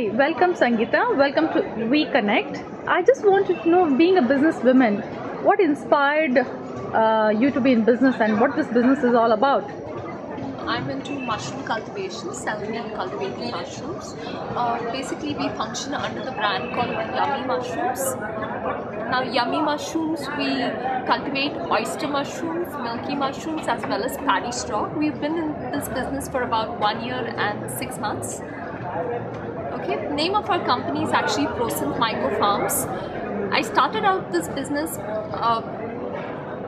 Hi, welcome Sangeeta. Welcome to We Connect. I just wanted to know, being a businesswoman, what inspired you to be in business and what this business is all about? I'm into mushroom cultivation, selling and cultivating mushrooms. Basically, we function under the brand called Yummy Mushrooms. Now, Yummy Mushrooms, we cultivate oyster mushrooms, milky mushrooms, as well as paddy straw. We've been in this business for about 1 year and 6 months. Okay, the name of our company is actually ProSynth Micro Farms. I started out this business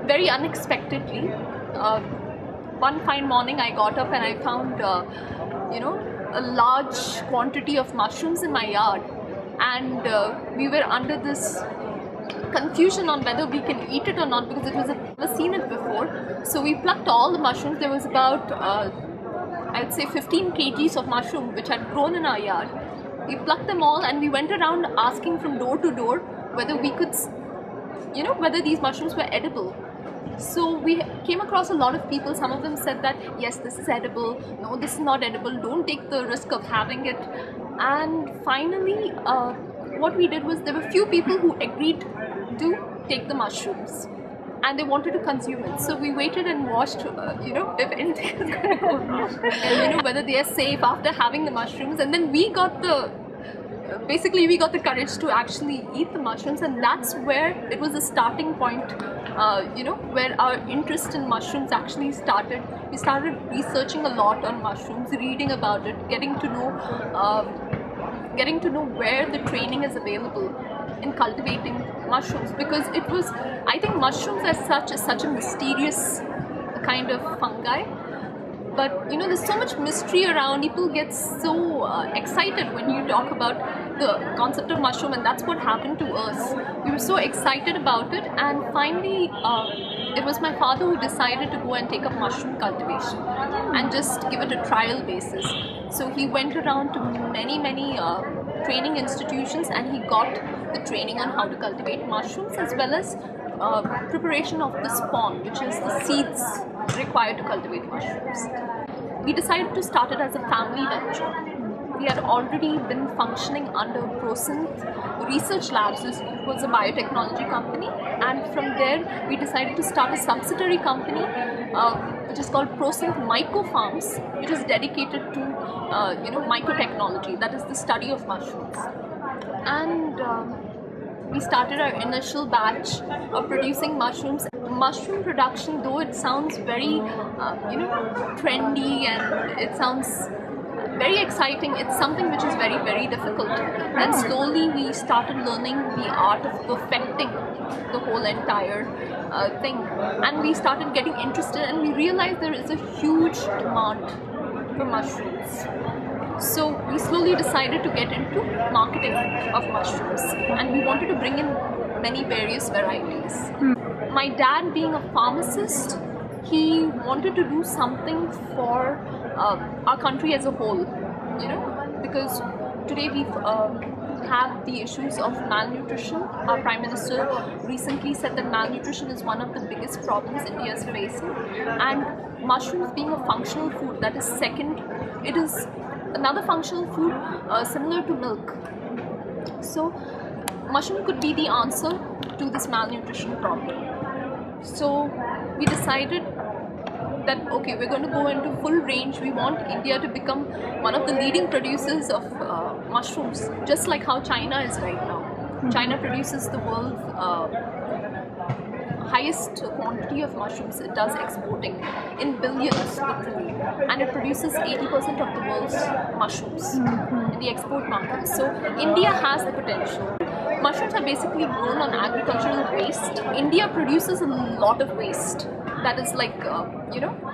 very unexpectedly. One fine morning I got up and I found a large quantity of mushrooms in my yard, and we were under this confusion on whether we can eat it or not, because it was never seen it before. So we plucked all the mushrooms. There was about I'd say 15 kgs of mushroom which had grown in our yard. We plucked them all and we went around asking from door to door whether we could, whether these mushrooms were edible. So we came across a lot of people. Some of them said that yes, this is edible, no, this is not edible, don't take the risk of having it. And finally, what we did was, there were few people who agreed to take the mushrooms and they wanted to consume it. So we waited and watched, if anything is going to go wrong, and whether they are safe after having the mushrooms. And then we got the courage to actually eat the mushrooms, and that's where it was a starting point, where our interest in mushrooms actually started. We started researching a lot on mushrooms, reading about it, getting to know where the training is available in cultivating mushrooms, because I think mushrooms as such is such a mysterious kind of fungi. But there's so much mystery around. People get so excited when you talk about the concept of mushroom, and that's what happened to us. We were so excited about it, and finally it was my father who decided to go and take up mushroom cultivation and just give it a trial basis. So he went around to many training institutions, and he got the training on how to cultivate mushrooms, as well as preparation of the spawn, which is the seeds required to cultivate mushrooms. We decided to start it as a family venture. We had already been functioning under ProSynth Research Labs, which was a biotechnology company, and from there we decided to start a subsidiary company which is called ProSynth Micro Farms, which is dedicated to microtechnology, that is the study of mushrooms. And we started our initial batch of producing mushrooms. Mushroom production, though it sounds very trendy and it sounds very exciting, it's something which is very difficult. And slowly we started learning the art of perfecting the whole entire thing, and we started getting interested, and we realized there is a huge demand for mushrooms. So we slowly decided to get into marketing of mushrooms, and we wanted to bring in many various varieties. My dad, being a pharmacist, he wanted to do something for our country as a whole, because today we have the issues of malnutrition. Our Prime Minister recently said that malnutrition is one of the biggest problems India is facing, and mushrooms being a functional food, that is second, it is another functional food similar to milk. So mushroom could be the answer to this malnutrition problem. So we decided that okay, we're going to go into full range. We want India to become one of the leading producers of mushrooms, just like how China is right now. China produces the world's highest quantity of mushrooms. It does exporting in billions, literally, and it produces 80% of the world's mushrooms in the export market. So India has the potential. Mushrooms are basically grown on agricultural waste. India produces a lot of waste. That is like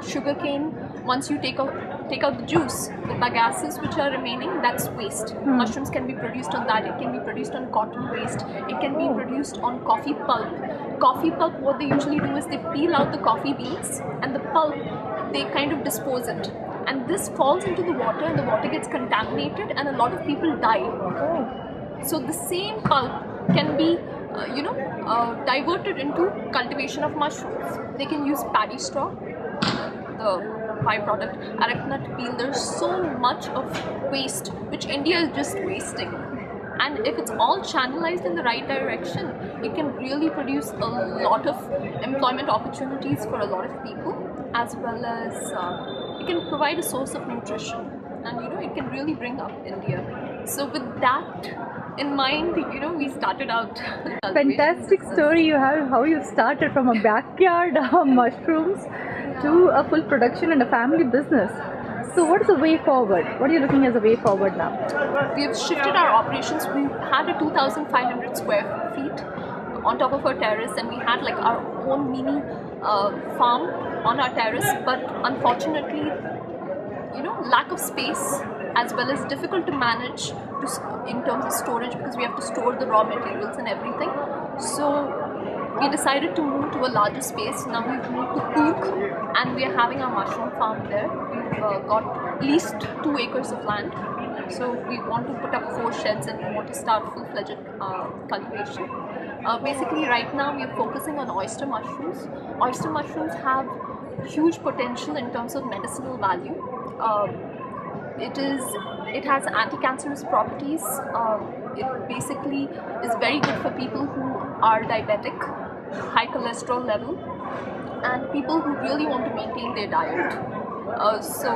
sugarcane. Once you take out the juice, the bagases which are remaining, that's waste. Mushrooms can be produced on that. It can be produced on cotton waste. It can be produced on coffee pulp. Coffee pulp, what they usually do is they peel out the coffee beans, and the pulp they kind of dispose it, and this falls into the water, and the water gets contaminated, and a lot of people die. So the same pulp can be diverted into cultivation of mushrooms. They can use paddy straw, the byproduct, arecanut peel. There's so much of waste which India is just wasting. And if it's all channelized in the right direction, it can really produce a lot of employment opportunities for a lot of people, as well as it can provide a source of nutrition, and it can really bring up India. So with that in mind, we started out. Fantastic story you have, how you started from a backyard mushrooms to a full production and a family business. So what is the way forward? What are you looking as a way forward now? We have shifted our operations. We had a 2,500 square feet on top of our terrace, and we had like our own mini farm on our terrace, but unfortunately, lack of space, as well as difficult to manage in terms of storage, because we have to store the raw materials and everything. So we decided to move to a larger space. Now we've moved to Coorg, and we are having our mushroom farm there. We've got at least 2 acres of land. So we want to put up 4 sheds, and we want to start full-fledged cultivation. Basically, right now we are focusing on oyster mushrooms. Oyster mushrooms have huge potential in terms of medicinal value. It has anti-cancerous properties. It basically is very good for people who are diabetic, high cholesterol level, and people who really want to maintain their diet. So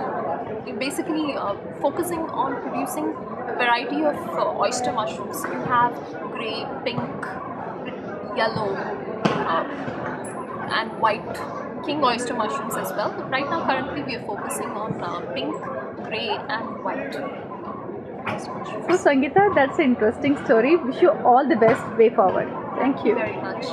we're basically focusing on producing a variety of oyster mushrooms. You have grey, pink, yellow, and white king oyster mushrooms as well. But right now, currently, we are focusing on pink, grey, and white oyster mushrooms. So Sangeeta, that's an interesting story. Wish you all the best way forward. Thank you. Very much.